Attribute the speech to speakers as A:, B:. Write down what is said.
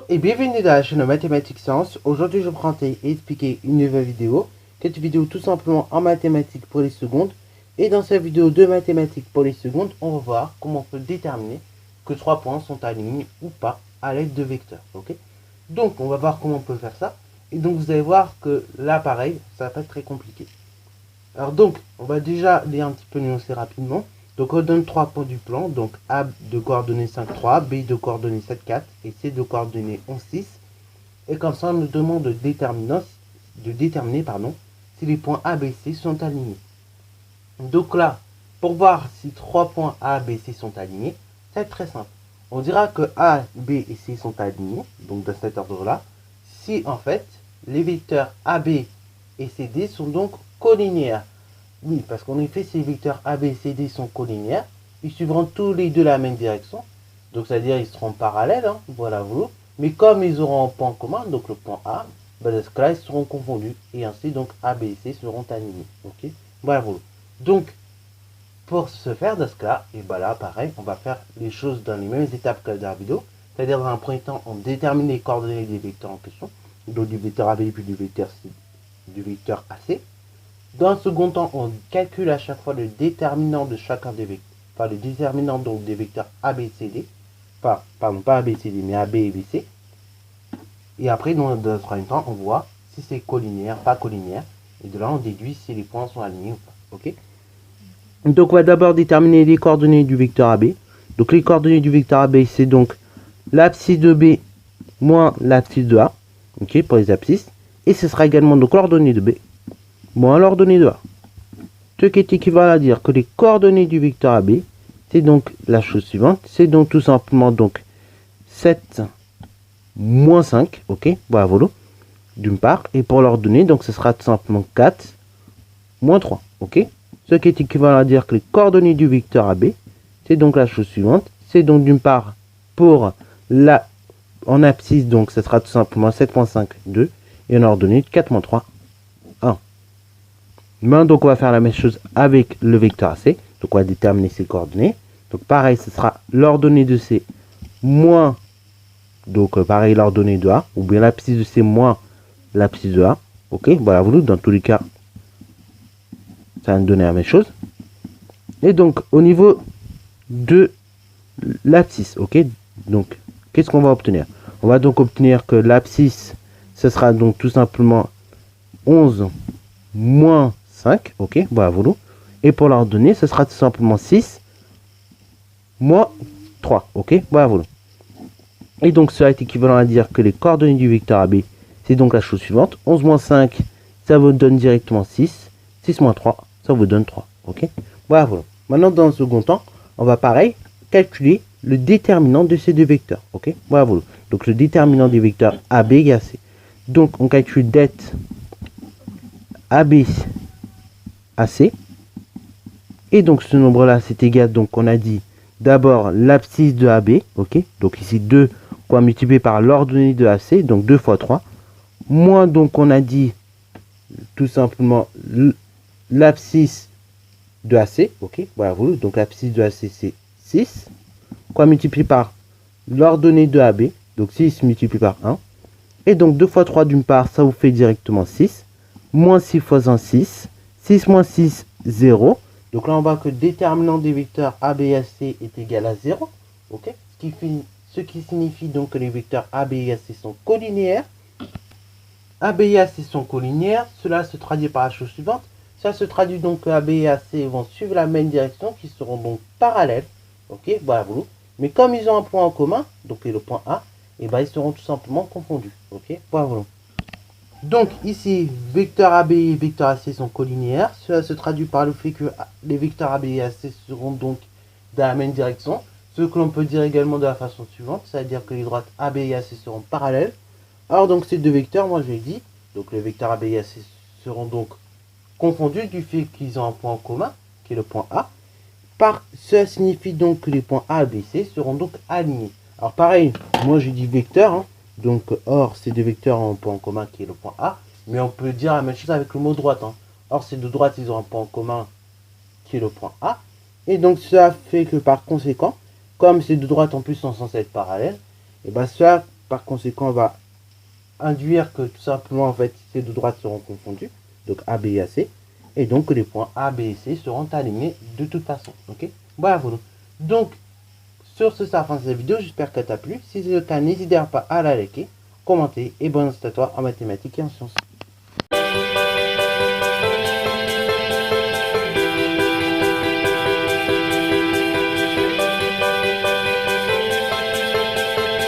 A: Et bienvenue dans la chaîne Mathématiques Sciences. Aujourd'hui, je vais vous présenter et expliquer une nouvelle vidéo. Cette vidéo tout simplement en mathématiques pour les secondes. Et dans cette vidéo de mathématiques pour les secondes, on va voir comment on peut déterminer que 3 points sont alignés ou pas à l'aide de vecteurs. Ok. Donc, on va voir comment on peut faire ça. Et donc, vous allez voir que là, pareil, ça va pas être très compliqué. Alors donc, on va déjà lire un petit peu nuancer rapidement. Donc on donne 3 points du plan, donc A de coordonnées 5, 3, B de coordonnées 7, 4 et C de coordonnées 11, 6. Et comme ça, on nous demande de déterminer si les points A, B, C sont alignés. Donc là, pour voir si 3 points A, B, C sont alignés, c'est très simple. On dira que A, B et C sont alignés, donc dans cet ordre-là, si en fait, les vecteurs AB et CD sont donc collinéaires. Oui, parce qu'en effet, ces vecteurs A, B, C, D sont collinéaires. Ils suivront tous les deux la même direction. Donc, c'est-à-dire ils seront parallèles. Hein, voilà, vous. Mais comme ils auront un point commun, donc le point A, ben, dans ce cas-là, ils seront confondus. Et ainsi, donc, A, B et C seront alignés. Ok. Voilà, vous. Donc, pour ce faire, dans ce cas, et ben là, pareil, on va faire les choses dans les mêmes étapes que dans la vidéo. C'est-à-dire, dans un premier temps, on détermine les coordonnées des vecteurs en question. Donc, du vecteur AB puis du vecteur AC. Dans un second temps, on calcule à chaque fois le déterminant de chacun des vecteurs. Enfin, le déterminant donc des vecteurs A, B, C, D. Enfin, pardon, pas A, B, C, D, mais A, B et B, C. Et après, dans un troisième temps, on voit si c'est collinéaire, pas collinéaire. Et de là, on déduit si les points sont alignés ou pas. Ok. Donc, on va d'abord déterminer les coordonnées du vecteur AB. Donc, les coordonnées du vecteur AB, c'est donc l'abscisse de B moins l'abscisse de A. Ok, pour les abscisses. Et ce sera également donc l'ordonnée de B moins l'ordonnée de A. Ce qui est équivalent à dire que les coordonnées du vecteur AB, c'est donc la chose suivante. C'est donc tout simplement donc 7 moins 5, ok, voilà, d'une part. Et pour l'ordonnée, donc ce sera tout simplement 4 moins 3, ok. Ce qui est équivalent à dire que les coordonnées du vecteur AB, c'est donc la chose suivante. C'est donc d'une part pour la en abscisse, donc ce sera tout simplement 7,5, 2. Et en ordonnée, 4 moins 3, 1. Maintenant, donc on va faire la même chose avec le vecteur AC. Donc on va déterminer ses coordonnées. Donc pareil, ce sera l'ordonnée de C moins, donc pareil, l'ordonnée de A, ou bien l'abscisse de C moins l'abscisse de A. Ok, voilà, vous dans tous les cas, ça va nous donner la même chose. Et donc au niveau de l'abscisse, ok, donc qu'est-ce qu'on va obtenir? On va donc obtenir que l'abscisse, ce sera donc tout simplement 11 moins 5, ok, voilà, voilà. Et pour l'ordonnée, ce sera tout simplement 6 moins 3, ok, voilà, voilà. Et donc, cela est équivalent à dire que les coordonnées du vecteur AB, c'est donc la chose suivante. 11 moins 5, ça vous donne directement 6. 6 moins 3, ça vous donne 3, ok, voilà, voilà. Maintenant, dans le second temps, on va pareil calculer le déterminant de ces deux vecteurs, ok, voilà, voilà. Donc, le déterminant des vecteurs AB et AC. Donc, on calcule det AB AC. Et donc ce nombre-là, c'est égal, donc on a dit d'abord l'abscisse de AB, ok. Donc ici 2 qu'on va multiplier par l'ordonnée de AC, donc 2 fois 3. Moins donc on a dit tout simplement l'abscisse de AC, ok. Voilà, donc l'abscisse de AC c'est 6. Qu'on va multiplier par l'ordonnée de AB, donc 6 multiplié par 1. Et donc 2 fois 3 d'une part, ça vous fait directement 6. Moins 6 fois 1, 6. 6 moins 6, 0. Donc là, on voit que le déterminant des vecteurs AB et AC est égal à 0. Okay, ce qui signifie donc que les vecteurs AB et AC sont collinéaires. AB et AC sont collinéaires. Cela se traduit par la chose suivante. Ça se traduit donc que AB et AC vont suivre la même direction, qui seront donc parallèles. Ok, voilà, voilà. Mais comme ils ont un point en commun, donc le point A, et ben ils seront tout simplement confondus. Ok, voilà, voilà. Donc ici, vecteur AB et vecteur AC sont collinéaires. Cela se traduit par le fait que les vecteurs AB et AC seront donc dans la même direction. Ce que l'on peut dire également de la façon suivante, c'est-à-dire que les droites AB et AC seront parallèles. Alors donc ces deux vecteurs, moi je l'ai dit, donc les vecteurs AB et AC seront donc confondus du fait qu'ils ont un point en commun, qui est le point A. Cela signifie donc que les points A, B, C seront donc alignés. Alors pareil, moi j'ai dit vecteur, hein. Donc, or, ces deux vecteurs ont un point en commun qui est le point A. Mais on peut dire la même chose avec le mot droite. Hein. Or, ces deux droites, ils ont un point en commun qui est le point A. Et donc, ça fait que par conséquent, comme ces deux droites en plus sont censées être parallèles, et ben cela par conséquent, on va induire que tout simplement, en fait, ces deux droites seront confondues, donc A, B et AC, et donc les points A, B et C seront alignés de toute façon. Ok, voilà. Donc, sur ce, ça fin de cette vidéo. J'espère qu'elle t'a plu. Si c'est le cas, n'hésitez pas à la liker, commenter et bonne année à toi en mathématiques et en sciences.